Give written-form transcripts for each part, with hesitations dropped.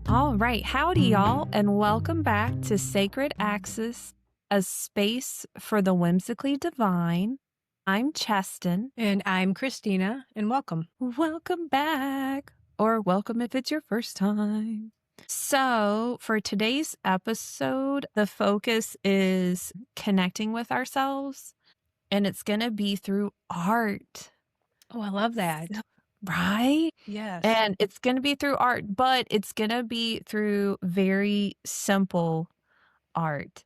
All right. Howdy, y'all, and welcome back to Sacred Axis, a space for the whimsically divine. I'm Cheston. And I'm Christina, and welcome. Welcome back, or welcome if it's your first time. So, for today's episode, the focus is connecting with ourselves, and it's going to be through art. Oh, I love that. Right? Yes. And it's going to be through art, but it's going to be through very simple art.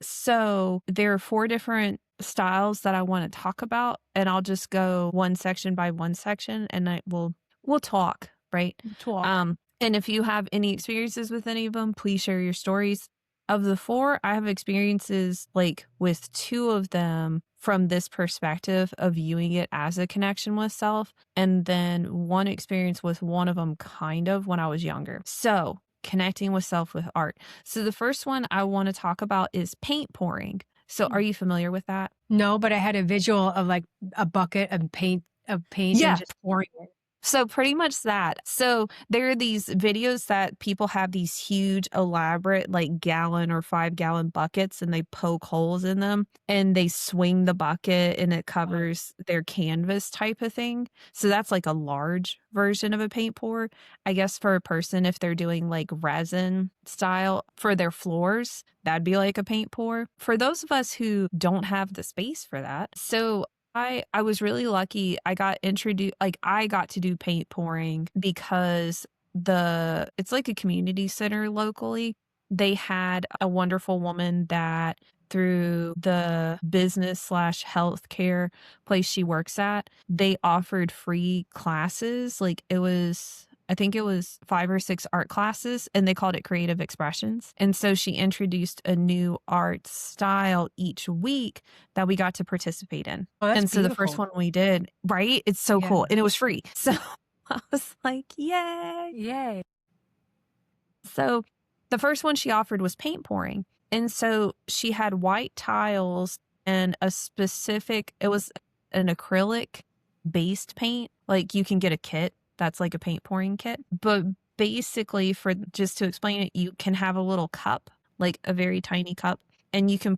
So there are 4 different styles that I want to talk about, and I'll just go one section by one section, and we'll talk, right? And if you have any experiences with any of them, please share your stories. Of the 4, I have experiences like with 2 of them from this perspective of viewing it as a connection with self, and then one experience with one of them kind of when I was younger. So connecting with self with art. So the first one I want to talk about is paint pouring. So are you familiar with that? No, but I had a visual of like a bucket of paint Yeah. and just pouring it. So pretty much that. So there are these videos that people have these huge, elaborate, like gallon or 5-gallon buckets, and they poke holes in them and they swing the bucket and it covers their canvas type of thing. So that's like a large version of a paint pour. I guess for a person, if they're doing like resin style for their floors, that'd be like a paint pour. For those of us who don't have the space for that, so I was really lucky. I got to do paint pouring because it's like a community center locally. They had a wonderful woman that through the business/healthcare place she works at, they offered free classes. I think it was 5 or 6 art classes, and they called it creative expressions. And so she introduced a new art style each week that we got to participate in. Oh, that's and so the first beautiful. one we did, right? It's so cool. Yeah. And it was free. So I was like, yay. Yay. So the first one she offered was paint pouring. And so she had white tiles and it was an acrylic based paint. Like you can get a kit that's like a paint pouring kit. But basically, just to explain it, you can have a little cup, like a very tiny cup, and you can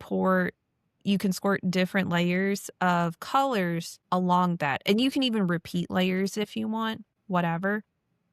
squirt different layers of colors along that. And you can even repeat layers if you want, whatever.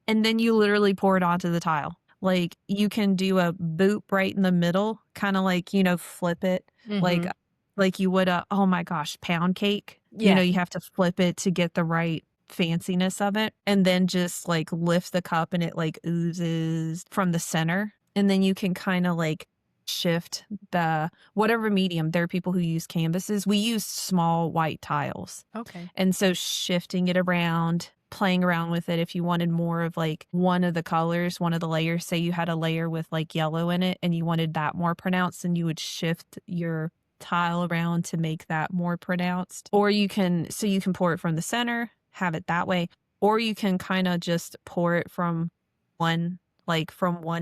And then you literally pour it onto the tile. Like you can do a boop right in the middle, kind of like, flip it like you would oh my gosh, pound cake. Yeah. You have to flip it to get the right fanciness of it, and then just like lift the cup and it like oozes from the center. And then you can kind of like shift the whatever medium. There are people who use canvases. We use small white tiles. Okay. And so shifting it around, playing around with it. If you wanted more of like one of the colors, one of the layers, say you had a layer with like yellow in it and you wanted that more pronounced, then you would shift your tile around to make that more pronounced. Or you can pour it from the center, have it that way, or you can kind of just pour it from one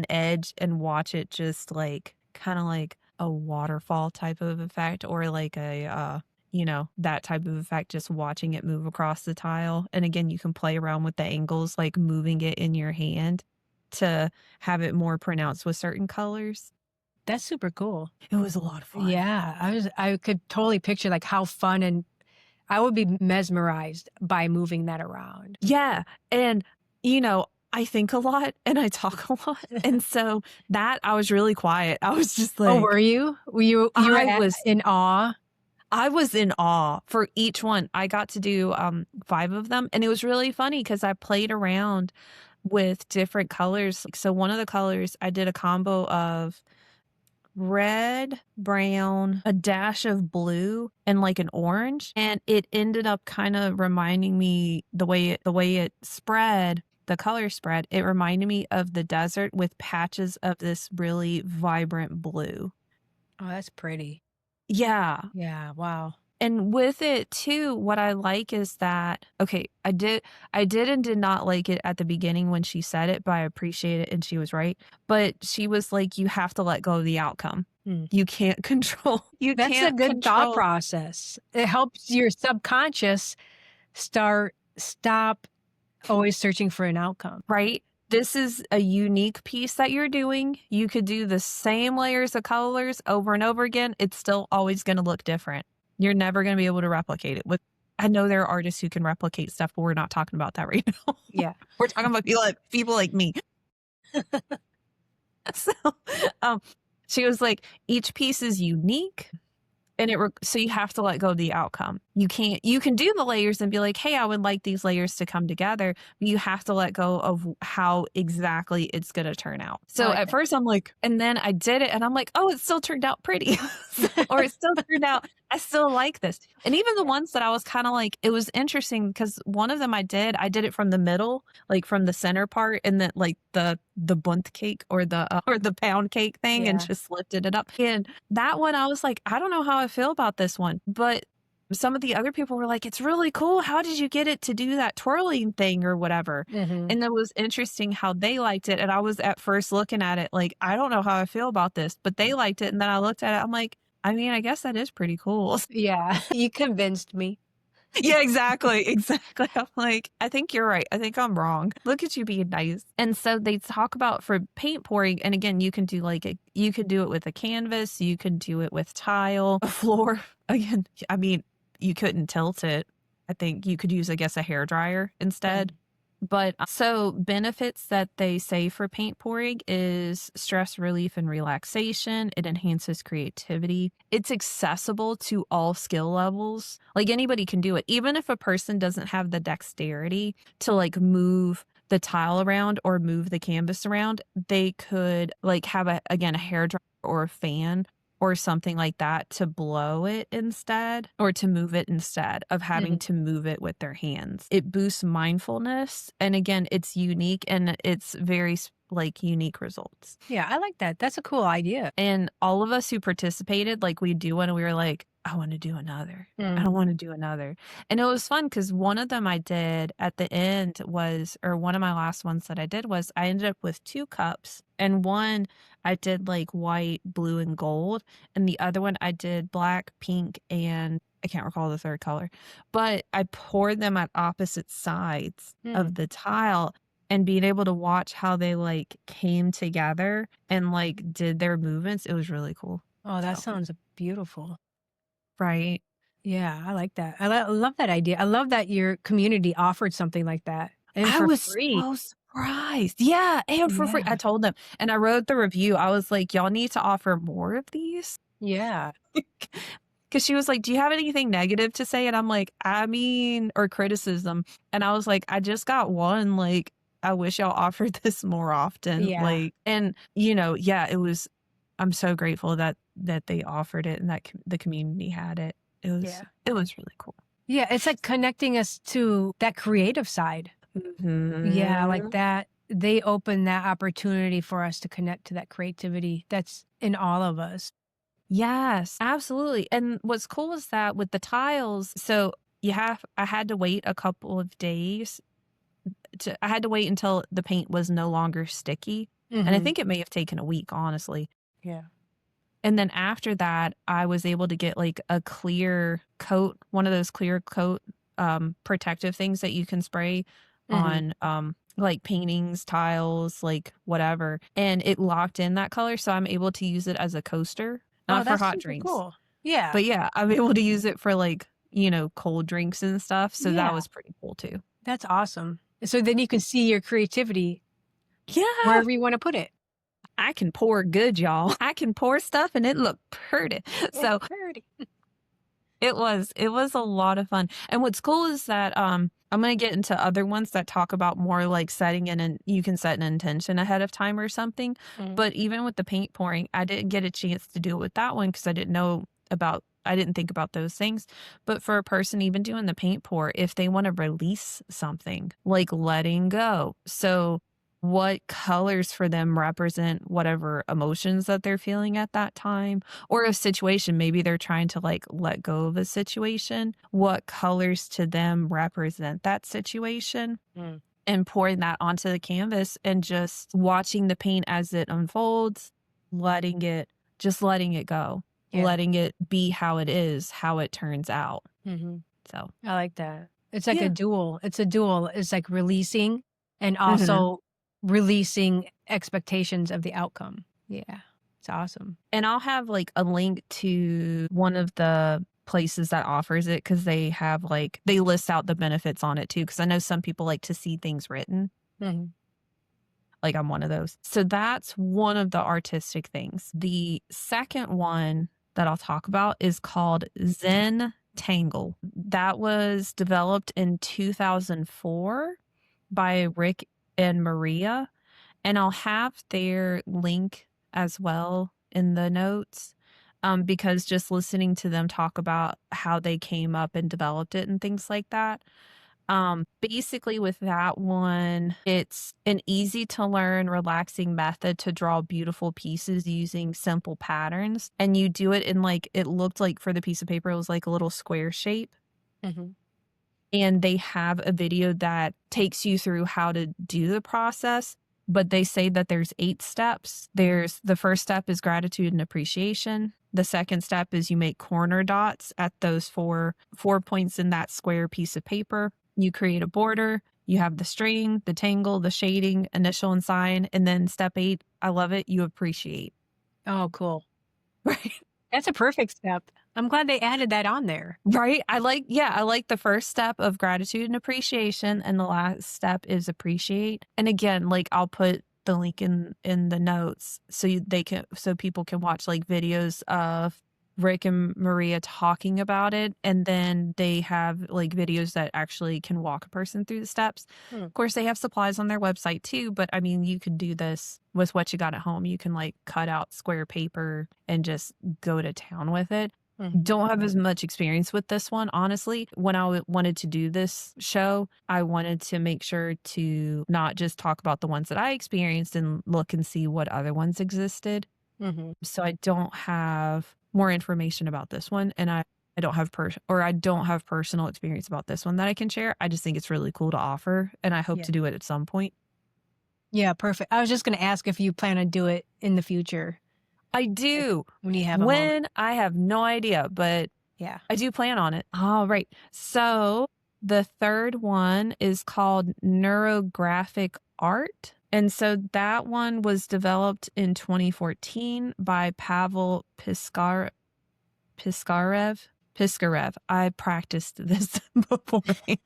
edge and watch it just like kind of like a waterfall type of effect, or like a that type of effect, just watching it move across the tile. And again, you can play around with the angles, like moving it in your hand to have it more pronounced with certain colors. That's super cool. It was a lot of fun. Yeah. I could totally picture like how fun, and I would be mesmerized by moving that around. Yeah. And, I think a lot and I talk a lot. And so that I was really quiet. I was just like, oh, were you? You was in awe? I was in awe for each one. I got to do 5 of them. And it was really funny because I played around with different colors. So one of the colors, I did a combo of red, brown, a dash of blue, and like an orange. And it ended up kind of reminding me the way it spread, the color spread, it reminded me of the desert with patches of this really vibrant blue. Oh, that's pretty. Yeah. Yeah. Wow. And with it too, what I like is that, okay, I did and did not like it at the beginning when she said it, but I appreciate it and she was right. But she was like, you have to let go of the outcome. You can't control. That's a good thought process. It helps your subconscious stop always searching for an outcome. Right? this is a unique piece that you're doing. You could do the same layers of colors over and over again. It's still always gonna look different. You're never gonna be able to replicate it with I know there are artists who can replicate stuff, but we're not talking about that right now. Yeah. We're talking about people like me. So, um, she was like, "Each piece is unique." And so you have to let go of the outcome. You can do the layers and be like, "Hey, I would like these layers to come together." But you have to let go of how exactly it's gonna turn out. I So like at first I'm like and then I did it and I'm like, "Oh, it still turned out pretty." Or it still turned out I still like this. And even the Yeah. ones that I was kinda like it was interesting because one of them I did it from the middle, like from the center part and then like the bundt cake or the pound cake thing and Yeah. just lifted it up. And that one, I was like, "I don't know how I feel about this one," but some of the other people were like, "It's really cool. How did you get it to do that twirling thing or whatever?" Mhm. And it was interesting how they liked it, and I was at first looking at it like, "I don't know how I feel about this," but they liked it, and then I looked at it, I'm like, "I mean, I guess that is pretty cool." Yeah. You convinced me. Yeah, exactly, exactly. I'm like, "I think you're right. I think I'm wrong. Look at you being nice." And so they talk about for paint pouring, and again, you could do it with a canvas, you could do it with tile, a floor. Again, I mean, you couldn't tilt it. I think you could use, I guess, a hair dryer instead. Mhm. But so benefits that they say for paint pouring is stress relief and relaxation. It enhances creativity. It's accessible to all skill levels. Like anybody can do it. Even if a person doesn't have the dexterity to like move the tile around or move the canvas around, they could like have a hair dryer or a fan or something like that to blow it instead or to move it instead of having Mhm. to move it with their hands. It boosts mindfulness, and again, it's unique and it's very like unique results. Yeah, I like that. That's a cool idea. And all of us who participated, like we do one and we were like, I want to do another. I don't Mm. want to do another. And it was fun because one of them I did at the end was, or one of my last ones that I did was I ended up with two cups. And one I did like white, blue, and gold. And the other one I did black, pink, and I can't recall the third color. But I poured them at opposite sides of Mm. the tile and being able to watch how they like came together and like did their movements, it was really cool. Oh, that So, sounds beautiful. right. Yeah, I like that. I love that idea. I love that your community offered something like that and I for was free. so surprised. Yeah, and for free. I Yeah. told them, and I wrote the review. I was like, "Y'all need to offer more of these." Yeah. Because she was like, "Do you have anything negative to say?" And I'm like, "I mean, or criticism." And I was like, "I just got one. Like, I wish y'all offered this more often." Yeah. Like, and yeah, it was. I'm so grateful that they offered it and that the community had it. Yeah. It was really cool. Yeah, it's like connecting us to that creative side. Yeah, like Mhm. that. They open that opportunity for us to connect to that creativity that's in all of us. Yes, absolutely. And what's cool is that with the tiles, so I had to wait a couple of days I had to wait until the paint was no longer sticky. And I Mhm. think it may have taken a week, honestly. Yeah. And then after that, I was able to get like a clear coat, one of those clear coat protective things that you can spray Mhm. on like paintings, tiles, like whatever. And it locked in that color. So I'm able to use it as a coaster, Oh, not for that's hot super drinks. cool. Yeah. But yeah, I'm able to use it for like, cold drinks and stuff. So that Yeah. was pretty cool too. That's awesome. So then you can see your creativity Yeah, wherever you wanna put it. I can pour good, y'all. I can pour stuff and it looked pretty. It's So pretty. it was a lot of fun. And what's cool is that I'm gonna get into other ones that talk about more like setting in and you can set an intention ahead of time or something. Mhm. But even with the paint pouring, I didn't get a chance to do it with that one because I didn't think about those things. But for a person even doing the paint pour, if they want to release something, like letting go. So what colors for them represent whatever emotions that they're feeling at that time or a situation, maybe they're trying to like let go of a situation, what colors to them represent that situation Mm. and pouring that onto the canvas and just watching the paint as it unfolds, letting it letting it go, Yeah. letting it be how it is, how it turns out. Mhm. So, I like that. It's like a yeah. duel. It's a duel. It's like releasing and Mhm. also releasing expectations of the outcome. Yeah, it's awesome. And I'll have, like, a link to one of the places that offers it because they have, like they list out the benefits on it too. Because I know some people like to see things written, Mhm. like, I'm one of those. So that's one of the artistic things. The second one that I'll talk about is called Zen Tangle. That was developed in 2004 by Rick and Maria, and I'll have their link as well in the notes, because just listening to them talk about how they came up and developed it and things like that. Basically with that one, it's an easy to learn, relaxing method to draw beautiful pieces using simple patterns. And you do it in like, it looked like for the piece of paper, it was like a little square shape. Mhm. And they have a video that takes you through how to do the process. But they say that there's 8 steps. There's the first step is gratitude and appreciation. The second step is you make corner dots at those four points in that square piece of paper. You create a border. You have the string, the tangle, the shading, initial and sign. And then step 8, I love it, you appreciate. Oh, cool. Right. That's a perfect step. I'm glad they added that on there. Right? I like the first step of gratitude and appreciation, and the last step is appreciate. And again, like, I'll put the link in the notes so they can so people can watch, like, videos of Rick and Maria talking about it, and then they have, like, videos that actually can walk a person through the steps. Hmm. Of course, they have supplies on their website too, but, I mean, you could do this with what you got at home. You can, like, cut out square paper and just go to town with it. Mhm. Don't have as much experience with this one, honestly. When I wanted to do this show, I wanted to make sure to not just talk about the ones that I experienced and look and see what other ones existed. Mhm. So I don't have more information about this one, and I don't have I don't have personal experience about this one that I can share. I just think it's really cool to offer, and I hope Yeah. to do it at some point. Yeah, perfect. I was just gonna ask if you plan to do it in the future, I if do. when you have a moment. When? I have no idea, but Yeah. I do plan on it. All right. So the third one is called NeuroGraphic Art. And so that one was developed in 2014 by Pavel Piskarev. Piskarev. I practiced this before.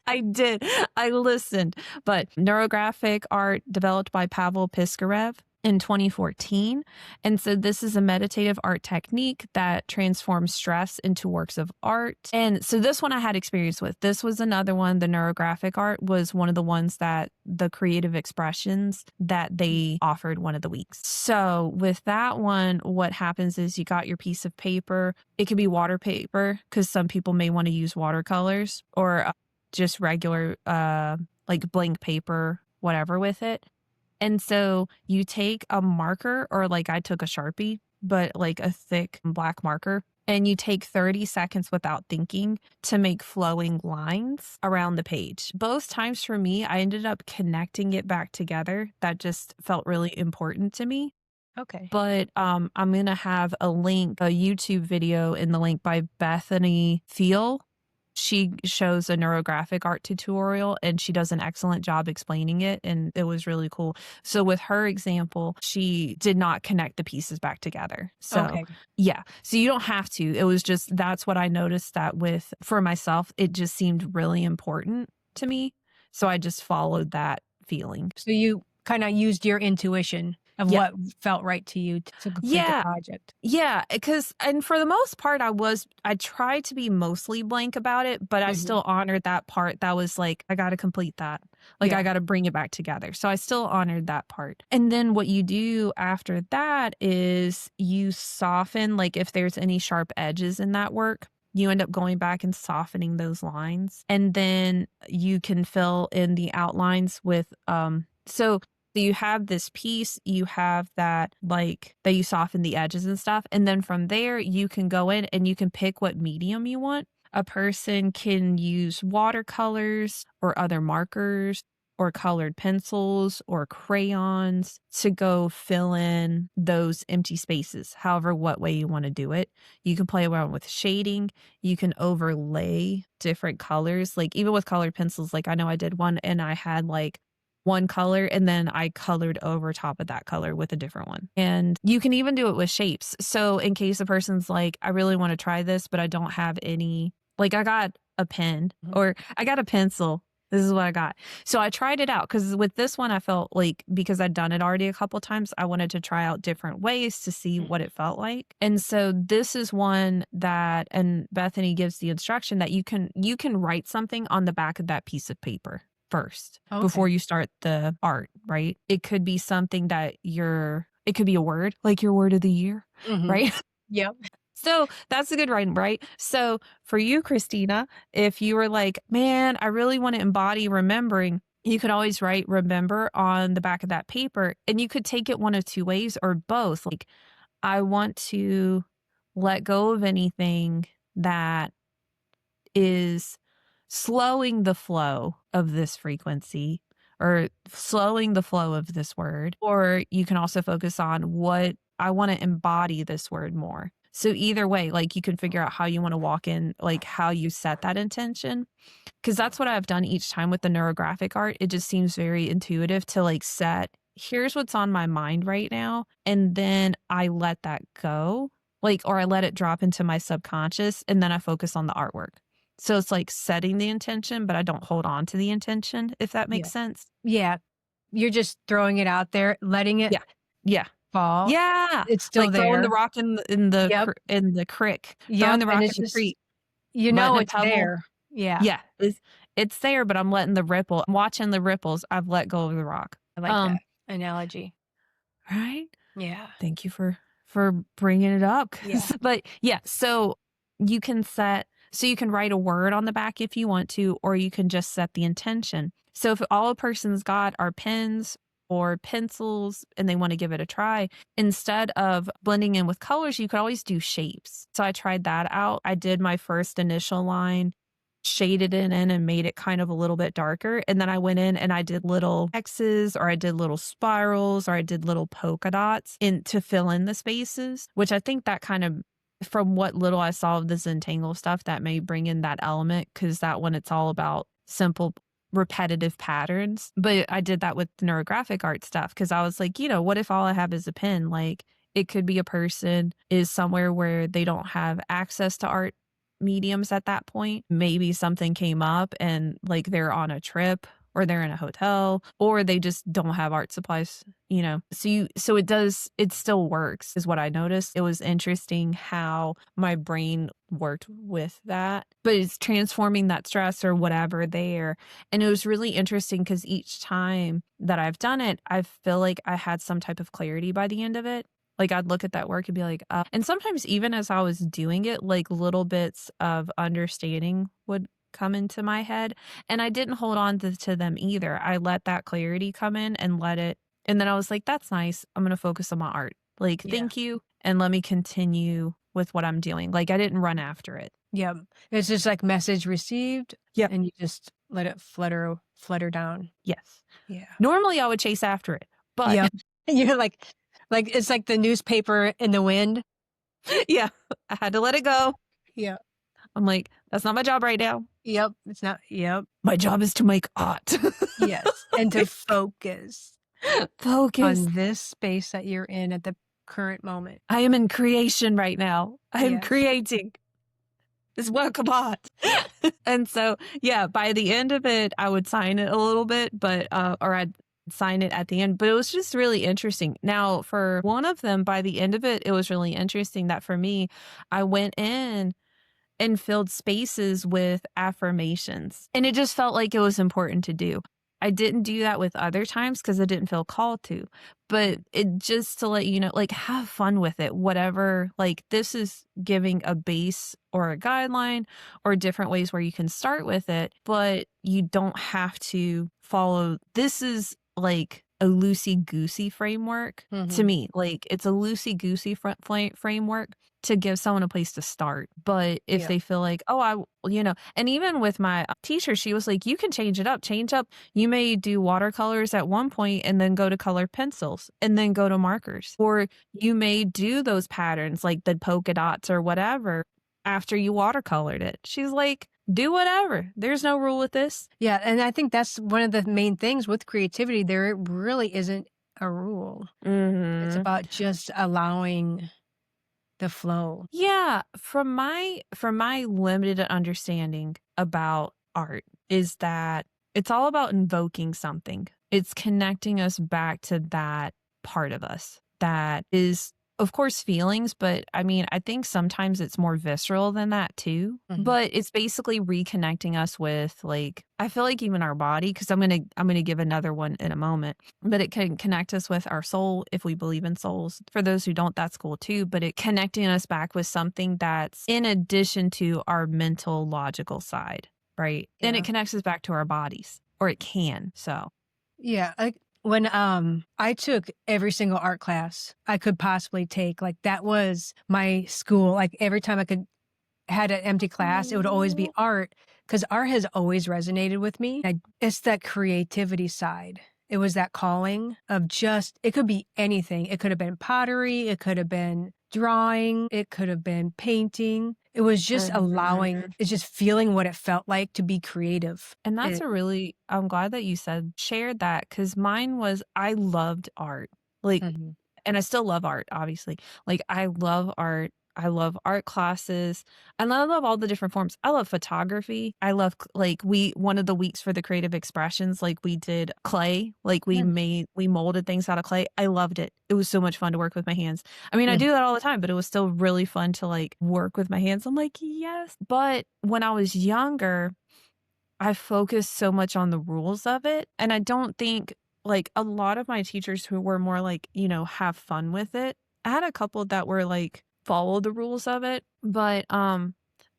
I did. I listened. But NeuroGraphic Art developed by Pavel Piskarev in 2014. And so this is a meditative art technique that transforms stress into works of art. And so this one I had experience with. This was another one. The neurographic art was one of the ones that the creative expressions that they offered one of the weeks. So with that one, what happens is you got your piece of paper. It could be water paper because some people may want to use watercolors or just regular like blank paper, whatever with it. And so you take a marker, or like I took a Sharpie, but like a thick black marker, and you take 30 seconds without thinking to make flowing lines around the page. Both times for me, I ended up connecting it back together. That just felt really important to me. Okay. But I'm going to have a link, a YouTube video in the link by Bethany Thiel. She shows a neurographic art tutorial and she does an excellent job explaining it. And it was really cool. So with her example, she did not connect the pieces back together. So Okay. yeah, so you don't have to. It was just, that's what I noticed that with, for myself, it just seemed really important to me. So I just followed that feeling. So you kinda used your intuition of Yeah. what felt right to you to complete the Yeah. project. Yeah, because and for the most part, I tried to be mostly blank about it, but I Mhm. still honored that part that was like, I gotta complete that. Like, I Yeah. gotta bring it back together. So I still honored that part. And then what you do after that is you soften, like, if there's any sharp edges in that work, you end up going back and softening those lines. And then you can fill in the outlines with, so you have this piece, you have that like that you soften the edges and stuff. And then from there, you can go in and you can pick what medium you want. A person can use watercolors or other markers or colored pencils or crayons to go fill in those empty spaces, however, what way you want to do it. You can play around with shading. You can overlay different colors, like even with colored pencils. Like I know I did one and I had like one color and then I colored over top of that color with a different one. And you can even do it with shapes. So in case a person's like, I really want to try this, but I don't have any, like I got a pen Mhm. or I got a pencil. This is what I got. So I tried it out because with this one, I felt like because I'd done it already a couple times, I wanted to try out different ways to see what Mhm. it felt like. And so this is one that, and Bethany gives the instruction that you can write something on the back of that piece of paper first before Okay. you start the art, right? It could be something that it could be a word, like your word of the year, Mhm. right? Yep. So that's a good writing, right? So for you, Christina, if you were like, man, I really want to embody remembering, you could always write remember on the back of that paper and you could take it one of two ways or both. Like, I want to let go of anything that is slowing the flow of this frequency or slowing the flow of this word. Or you can also focus on what I want to embody this word more. So either way, like you can figure out how you want to walk in, like how you set that intention. Cause that's what I've done each time with the neurographic art. It just seems very intuitive to like set, here's what's on my mind right now. And then I let that go, like, or I let it drop into my subconscious and then I focus on the artwork. So it's like setting the intention, but I don't hold on to the intention, if that Yeah. makes sense. Yeah. You're just throwing it out there, letting it Yeah. Yeah. fall. Yeah. It's still Like throwing the there. rock Yep. in the creek, throwing Yep, the and rock in it's the just creek, you letting know a it's pebble. there. Yeah, Yeah, it's there, but I'm letting the ripple, I'm watching the ripples, I've let go of the rock. I like that analogy. Right? Yeah. Thank you for bringing it up Yeah. 'cause but yeah, so you can set so you can write a word on the back if you want to, or you can just set the intention. So if all a person's got are pens or pencils and they want to give it a try, instead of blending in with colors, you could always do shapes. So I tried that out. I did my first initial line, shaded it in and made it kind of a little bit darker. And then I went in and I did little X's or I did little spirals or I did little polka dots in to fill in the spaces, which I think that kind of from what little I saw of the Zentangle stuff, that may bring in that element because that one it's all about simple repetitive patterns. But I did that with the neurographic art stuff because I was like, what if all I have is a pen? Like it could be a person is somewhere where they don't have access to art mediums at that point. Maybe something came up and like they're on a trip or they're in a hotel or they just don't have art supplies. So it still works is what I noticed. It was interesting how my brain worked with that. But it's transforming that stress or whatever there. And it was really interesting because each time that I've done it, I feel like I had some type of clarity by the end of it. Like, I'd look at that work and be like, and sometimes even as I was doing it, like, little bits of understanding would come into my head, and I didn't hold on to them either. I let that clarity come in and let it and then I was like, "That's nice. I'm gonna focus on my art. Like, Yeah. thank you, and let me continue with what I'm doing." Like, I didn't run after it. Yep. It's just like message received, Yep. and you just let it flutter down. Yes. Yeah. Normally, I would chase after it, but Yep. You're like it's like the newspaper in the wind. yeah, I had to let it go. Yeah. I'm like, "That's not my job right now. Yep. It's not yep. My job is to make art." Yes. And to focus Focus. on this space that you're in at the current moment. I am in creation right now. I am Yes. creating this work of art. And so, yeah, by the end of it, I would sign it a little bit, but, or I'd sign it at the end, but it was just really interesting. Now, for one of them, by the end of it, it was really interesting that for me, I went in and filled spaces with affirmations. And it just felt like it was important to do. I didn't do that with other times because I didn't feel called to. But it just to let you know, like have fun with it. Whatever, like this is giving a base or a guideline or different ways where you can start with it, but you don't have to follow. This is like a loosey goosey framework to Mhm. me. Like it's a loosey goosey framework to give someone a place to start. But if Yep. they feel like, oh, and even with my teacher, she was like, you can change up. You may do watercolors at one point and then go to color pencils and then go to markers. Or you may do those patterns like the polka dots or whatever after you watercolored it. She's like, Do whatever. There's no rule with this. Yeah, and I think that's one of the main things with creativity. There really isn't a rule. It's Mhm. about just allowing the flow. Yeah, from my limited understanding about art is that it's all about invoking something. It's connecting us back to that part of us that is, of course, feelings, but I mean, I think sometimes it's more visceral than that too. Mhm. But it's basically reconnecting us with like I feel like even our body, because I'm gonna give another one in a moment, but it can connect us with our soul if we believe in souls. For those who don't, that's cool too. But it connecting us back with something that's in addition to our mental, logical side, right? Then it Yeah. connects us back to our bodies, or it can. So, Yeah, like, when, I took every single art class I could possibly take, like, that was my school, like, every time I could had an empty class, it would always be oh, art because art has always resonated with me. It's that creativity side. It was that calling of just it could be anything. It could have been pottery, it could have been drawing, it could have been painting. It was just allowing mhm. it's just feeling what it felt like to be creative. And that's It a really I'm glad that you shared that because mine was I loved art. Like, Mhm, and I still love art, obviously. Like, I love art. I love art classes. And I love all the different forms. I love photography. I love like one of the weeks for the creative expressions, like we did clay, like mm, we molded things out of clay. I loved it. It was so much fun to work with my hands. I mean, I mhm, do that all the time, but it was still really fun to like work with my hands. I'm like, yes. But when I was younger, I focused so much on the rules of it, and I don't think like, a lot of my teachers who were more like, have fun with it, I had a couple that were like, follow the rules of it, but,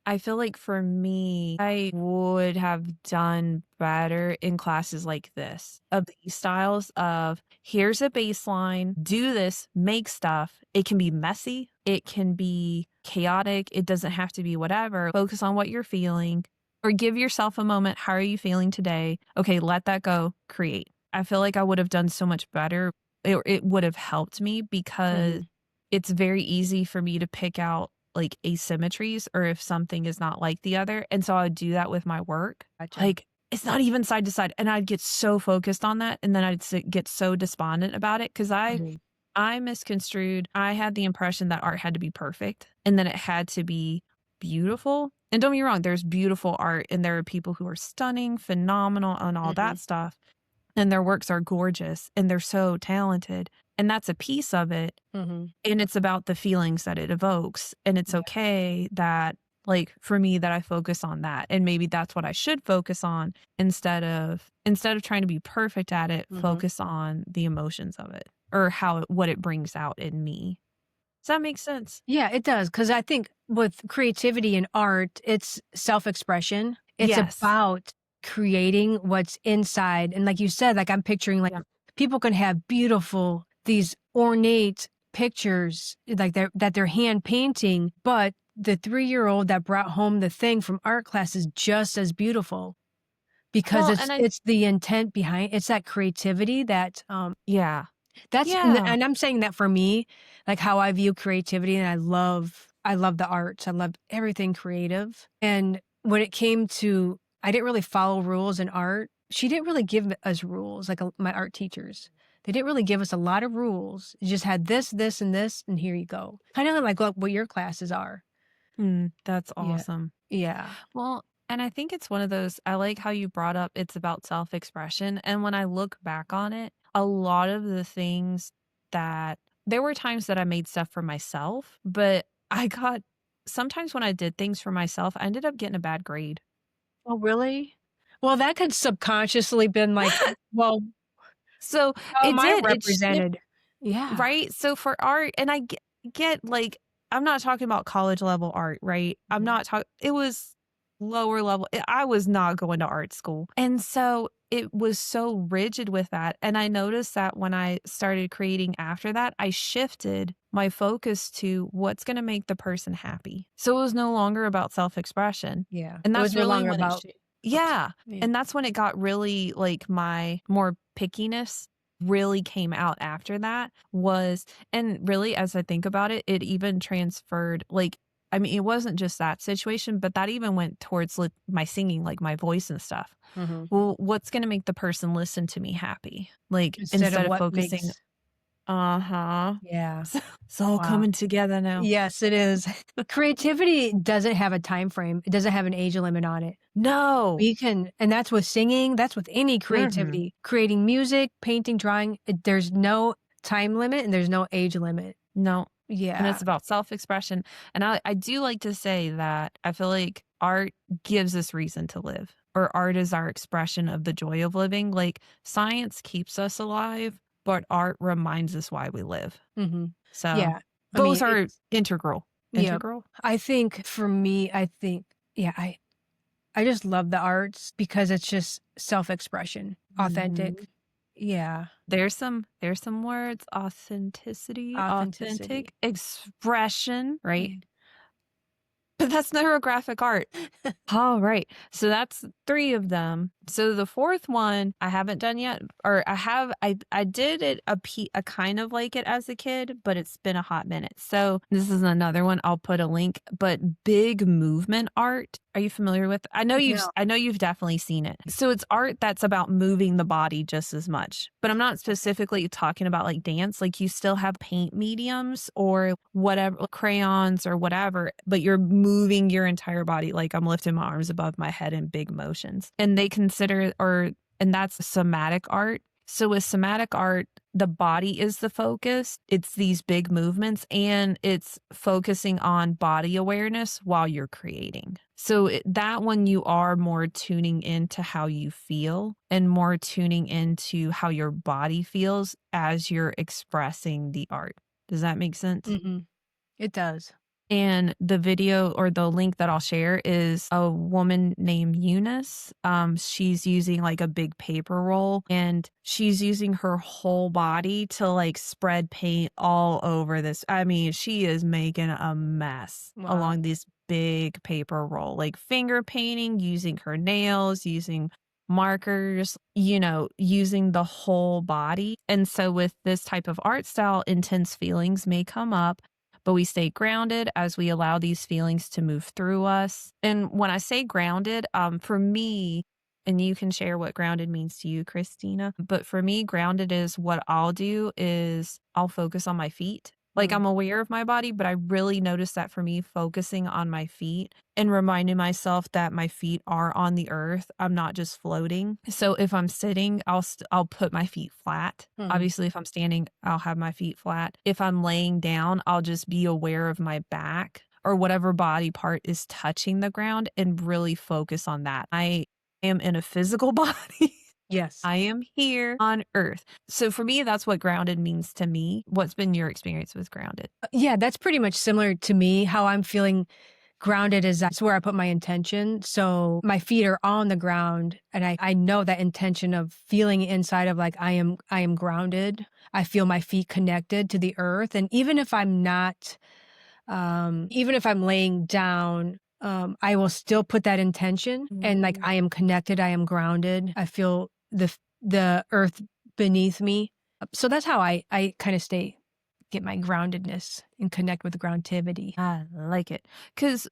I feel like for me, I would have done better in classes like this, of these styles of, "Here's a baseline, do this, make stuff." It can be messy, it can be chaotic, it doesn't have to be whatever. Focus on what you're feeling, or give yourself a moment. How are you feeling today? Okay, let that go, create. I feel like I would have done so much better. It would have helped me because mhm. it's very easy for me to pick out like asymmetries or if something is not like the other. And so I would do that with my work. Gotcha. Like it's not even side to side. And I'd get so focused on that. And then get so despondent about it because Mhm, I misconstrued. I had the impression that art had to be perfect and then it had to be beautiful. And don't get me wrong, there's beautiful art and there are people who are stunning, phenomenal, and all mhm, that stuff. And their works are gorgeous and they're so talented. And that's a piece of it. mhm. And it's about the feelings that it evokes. And it's Yeah, okay that, like, for me, that I focus on that. And maybe that's what I should focus on instead of trying to be perfect at it, mhm. focus on the emotions of it or what it brings out in me. Does that make sense? Yeah, it does because I think with creativity and art, it's self-expression. It's Yes. about creating what's inside, and like you said, like, I'm picturing, like, Yeah. people can have beautiful, these ornate pictures, like, they're hand painting, but the three-year-old that brought home the thing from art class is just as beautiful because Well, it's and I it's the intent behind it's that creativity that, yeah. that's Yeah. and I'm saying that for me, like, how I view creativity, and I love the arts, I love everything creative, and when it came to I didn't really follow rules in art. She didn't really give us rules, like, my art teachers. They didn't really give us a lot of rules. You just had this, this, and this, and here you go. Kinda like what your classes are. That's Yeah. awesome. Yeah. Well, and I think it's one of those I like how you brought up it's about self-expression, and when I look back on it, a lot of the things that there were times that I made stuff for myself, but I got sometimes when I did things for myself, I ended up getting a bad grade. Oh, really? Well, that could subconsciously been like, well, So, how it am I did, it shifted. represented? Yeah. Right? So for art and I get, like I'm not talking about college level art, right? I'm Mhm. not talking. It was lower level. I was not going to art school. And so it was so rigid with that, and I noticed that when I started creating after that, I shifted my focus to what's gonna make the person happy. So it was no longer about self-expression, Yeah. and It was that's no really longer when it about sh okay. Yeah, Yeah. and that's when it got really like, my more pickiness really came out after that was and really, as I think about it, it even transferred like, I mean, it wasn't just that situation, but that even went towards my singing, like my voice and stuff. Mhm. Well, what's gonna make the person listen to me happy? Like, Instead of instead of what focusing. makes Uh-huh. yeah. It's all Wow. coming together now. Yes, it is. Creativity doesn't have a time frame. It doesn't have an age limit on it. No. We can and that's with singing, that's with any Mhm. creativity. Creating music, painting, drawing, there's no time limit and there's no age limit. No. And Yeah. it's about self-expression, and I do like to say that I feel like art gives us reason to live, or art is our expression of the joy of living. Like, science keeps us alive, but art reminds us why we live. Mhm. So, Yeah. I both mean, are it's integral. yep. Integral? I think for me, I think yeah, I just love the arts because it's just self-expression, Mhm. authentic. Yeah, There's some words, authenticity, authentic, authenticity. expression, right? Yeah. But that's neurographic art. All right. So that's 3 of them. So the 4th one I haven't done yet, or I did it a kind of like it as a kid, but it's been a hot minute. So this is another one, I'll put a link, but big movement art. Are you familiar with? No. I know you've definitely seen it. So it's art that's about moving the body just as much. But I'm not specifically talking about like dance, like you still have paint mediums or whatever, crayons or whatever, but you're moving your entire body. Like I'm lifting my arms above my head in big motions. And they consider, and that's somatic art. So with somatic art, the body is the focus. It's these big movements and it's focusing on body awareness while you're creating. So that one, you are more tuning into how you feel and more tuning into how your body feels as you're expressing the art. Does that make sense? Mhm. It does. And the video or the link that I'll share is a woman named Eunice. She's using like a big paper roll and she's using her whole body to like spread paint all over this. I mean, she is making a mess Wow. along this big paper roll, like finger painting, using her nails, using markers, using the whole body. And so with this type of art style, intense feelings may come up, but we stay grounded as we allow these feelings to move through us. And when I say grounded, for me, and you can share what grounded means to you, Christina, but for me, grounded is what I'll do is I'll focus on my feet. Like Mm. I'm aware of my body, but I really notice that for me, focusing on my feet and reminding myself that my feet are on the earth. I'm not just floating. So if I'm sitting, I'll put my feet flat. Mhm. Obviously, if I'm standing, I'll have my feet flat. If I'm laying down, I'll just be aware of my back or whatever body part is touching the ground and really focus on that. I am in a physical body. Yes. I am here on earth. So for me, that's what grounded means to me. What's been your experience with grounded? Yeah, that's pretty much similar to me. How I'm feeling grounded is that's where I put my intention. So my feet are on the ground and I know that intention of feeling inside of like I am grounded. I feel my feet connected to the earth. And even if I'm not even if I'm laying down, I will still put that intention and like Mm. I am connected, I am grounded. I feel the earth beneath me. So that's how I kind of stay get my groundedness and connect with groundtivity. I like it. Because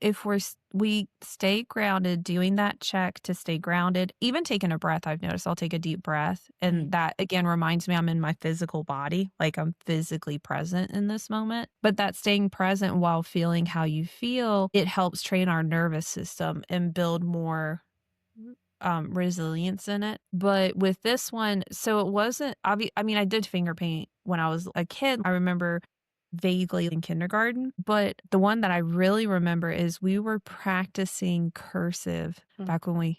if we stay grounded, doing that check to stay grounded, even taking a breath, I've noticed I'll take a deep breath. Mm. And that again reminds me I'm in my physical body, like I'm physically present in this moment. But that staying present while feeling how you feel, it helps train our nervous system and build more resilience in it. But with this one, so it wasn't I mean, I did finger paint when I was a kid. I remember vaguely in kindergarten, but the one that I really remember is we were practicing cursive Mm. back when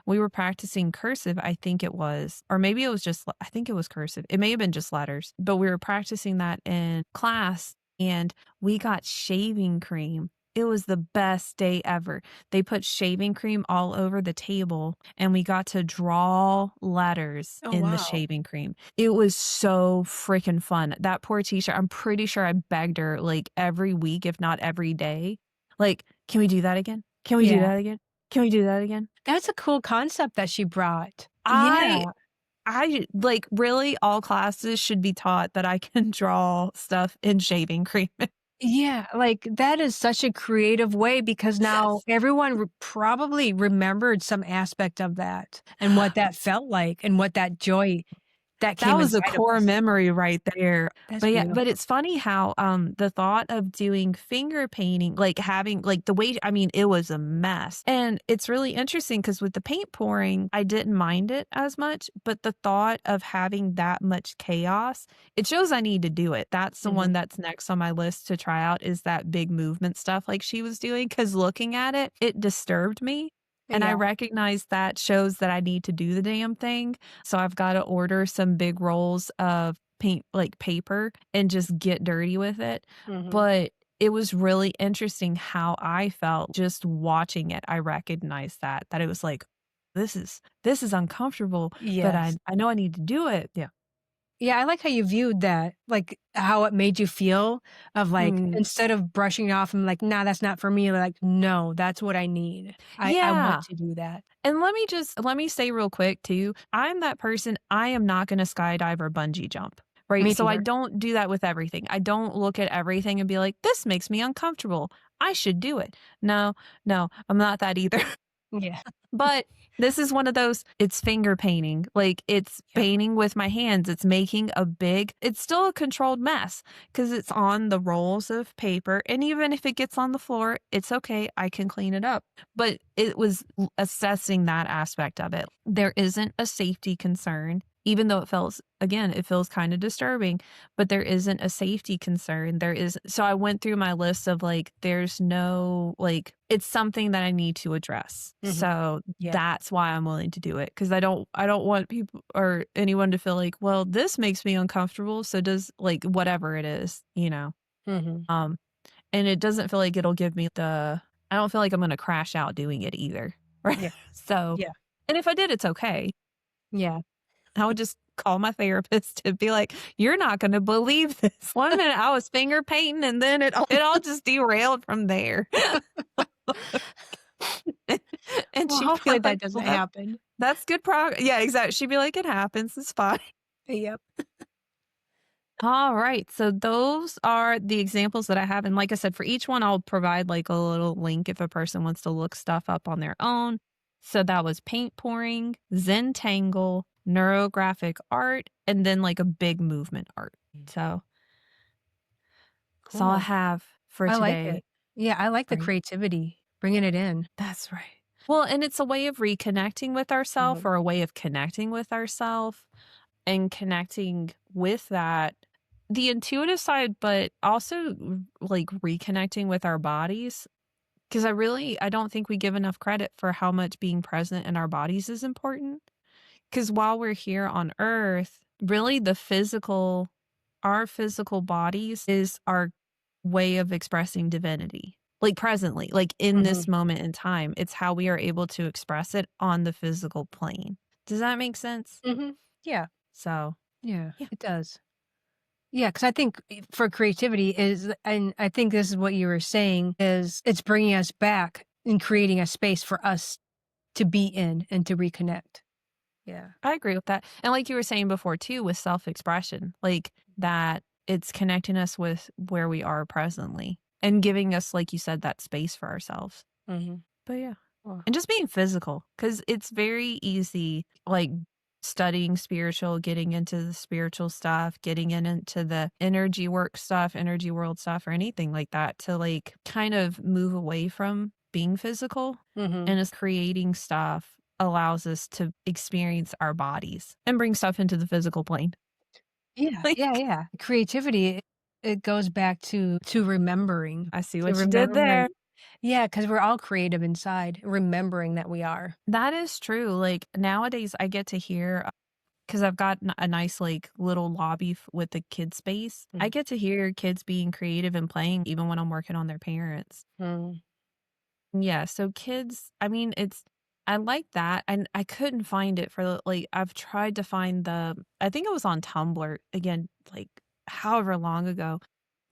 we were practicing cursive, I think it was, or maybe it was just, I think it was cursive. It may have been just letters, but we were practicing that in class and we got shaving cream. It was the best day ever. They put shaving cream all over the table and we got to draw letters Oh, in the wow. shaving cream. It was so freaking fun. That poor teacher, I'm pretty sure I begged her like every week, if not every day. Like, can we do that again? Can we do Yeah. that again? Can we do that again? That's a cool concept that she brought. I Yeah. I like really all classes should be taught that I can draw stuff in shaving cream. Yeah, like, that is such a creative way because now everyone probably remembered some aspect of that and what that felt like and what that joy that That came was a inside of core us. memory right there. That's But yeah, but beautiful. it's funny how, the thought of doing finger painting, like, having like, the way I mean, it was a mess, and it's really interesting because with the paint pouring, I didn't mind it as much, but the thought of having that much chaos, it shows I need to do it. That's the one Mhm. that's next on my list to try out is that big movement stuff like she was doing. Because looking at it, it disturbed me, and I Yeah. recognized that shows that I need to do the damn thing. So I've gotta order some big rolls of paint like, paper and just get dirty with it, Mhm. but it was really interesting how I felt just watching it. I recognized that it was like, "This is uncomfortable, but I Yes. I know I need to do it." Yeah. Yeah, I like how you viewed that, like, how it made you feel of, like, Mm. instead of brushing it off and like, "Nah, that's not for me," like, "No, that's what I need. I want Yeah. to do that." And let me say real quick too, I'm that person, I am not gonna skydive or bungee jump, right? Me So I neither. don't do that with everything. I don't look at everything and be like, "This makes me uncomfortable. I should do it." No, no, I'm not that either. Yeah. But this is one of those it's finger painting, like, it's Yep. painting with my hands, it's making a big it's still a controlled mess because it's on the rolls of paper, and even if it gets on the floor, it's okay, I can clean it up. But it was assessing that aspect of it. There isn't a safety concern, even though it feels kinda disturbing, but there isn't a safety concern. There is so I went through my list of, like, there's no like, it's something that I need to address. Mhm. So Yeah. that's why I'm willing to do it because I don't want people or anyone to feel like, "Well, this makes me uncomfortable, so does" like, whatever it is, you know? Mhm. Um, and it doesn't feel like it'll give me the I don't feel like I'm gonna crash out doing it either, right? Yeah. So Yeah. and if I did, it's okay. Yeah. I would just call my therapist and be like, "You're not gonna believe this. One minute I was finger painting and then it all just derailed from there." And Well, she'd be hopefully that like, doesn't "Well, happen. that's good progress." Yeah, exactly. She'd be like, "It happens. It's fine." Yep. All right. So those are the examples that I have. And like I said, for each one, I'll provide like a little link if a person wants to look stuff up on their own. So that was paint pouring, Zen tangle, neurographic art, and then like a big movement art. So that's all I Cool. have for I like today. it. Yeah, I like the Right. creativity, bringing it in. That's right. Well, and it's a way of reconnecting with ourselves Mhm. or a way of connecting with ourselves and connecting with that the intuitive side, but also like reconnecting with our bodies. Because I don't think we give enough credit for how much being present in our bodies is important. Because while we're here on earth, really our physical bodies is our way of expressing divinity. Like presently, like in this Mhm. moment in time, it's how we are able to express it on the physical plane. Does that make sense? Mhm. Yeah. So, Yeah, yeah, it does. Yeah, because I think for creativity is and I think this is what you were saying, is it's bringing us back and creating a space for us to be in and to reconnect. Yeah. I agree with that. And like you were saying before too, with self-expression, like that it's connecting us with where we are presently and giving us, like you said, that space for ourselves. Mhm. But yeah. Well, And just being physical because it's very easy, like studying spiritual, getting into the spiritual stuff, getting into the energy work stuff, energy world stuff, or anything like that to like kind of move away from being physical mhm. and is creating stuff allows us to experience our bodies and bring stuff into the physical plane. Yeah, yeah, Like, yeah. Creativity, it goes back to remembering, I see to what you did remembering. there. Yeah, because 'cause we're all creative inside, remembering that we are. That is true. Like nowadays, I get to hear 'cause I've got a nice, like, little lobby with the kid space. I Mhm. get to hear kids being creative and playing even when I'm working on their parents. Mm. Yeah, so kids I mean, it's I like that, and I couldn't find it for the like, I've tried to find I think it was on Tumblr, again, like, however long ago,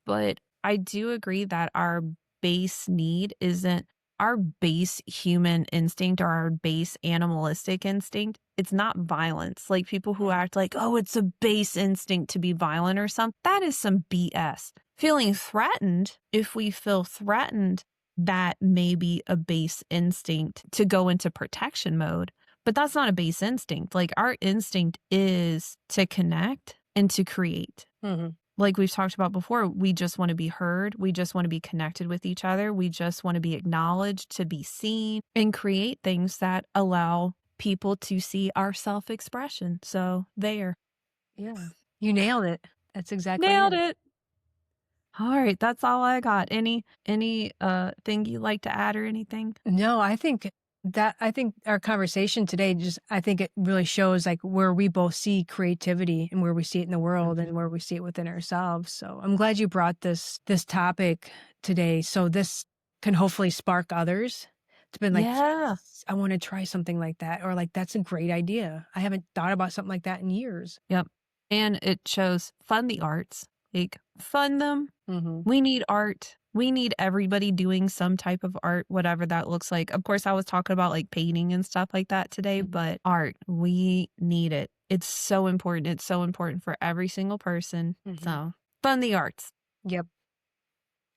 but I do agree that our base need isn't our base human instinct or our base animalistic instinct, it's not violence. Like people who Mm. act like, oh, it's a base instinct to be violent or something, that is some BS. Feeling threatened, if we feel threatened, that may be a base instinct to go into protection mode. But that's not a base instinct. Like our instinct is to connect and to create. Mhm. Like we've talked about before, we just want to be heard. We just want to be connected with each other. We just want to be acknowledged, to be seen, and create things that allow people to see our self expression. So, there. Yeah. You nailed it. That's exactly Nailed it. it. All right, that's all I got. Any thing you like to add or anything? No, I think our conversation today just I think it really shows like where we both see creativity and where we see it in the world and where we see it within ourselves. So I'm glad you brought this topic today. So this can hopefully spark others. It's been like, Yeah. yes, I want to try something like that. Or like, that's a great idea. I haven't thought about something like that in years. Yep. And it shows fund the arts. Like fund them. Hmm. We need art. We need everybody doing some type of art, whatever that looks like. Of course, I was talking about like painting and stuff like that today, but art, we need it. It's so important. It's so important for every single person. Hmm. So fund the arts. Yep.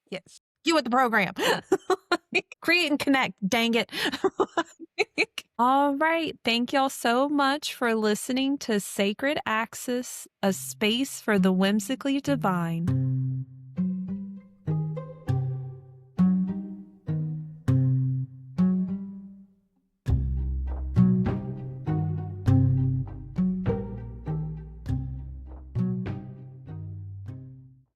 Yes. You with the program. Create and connect. Dang it. All right. Thank y'all so much for listening to Sacred Axis, a space for the whimsically divine.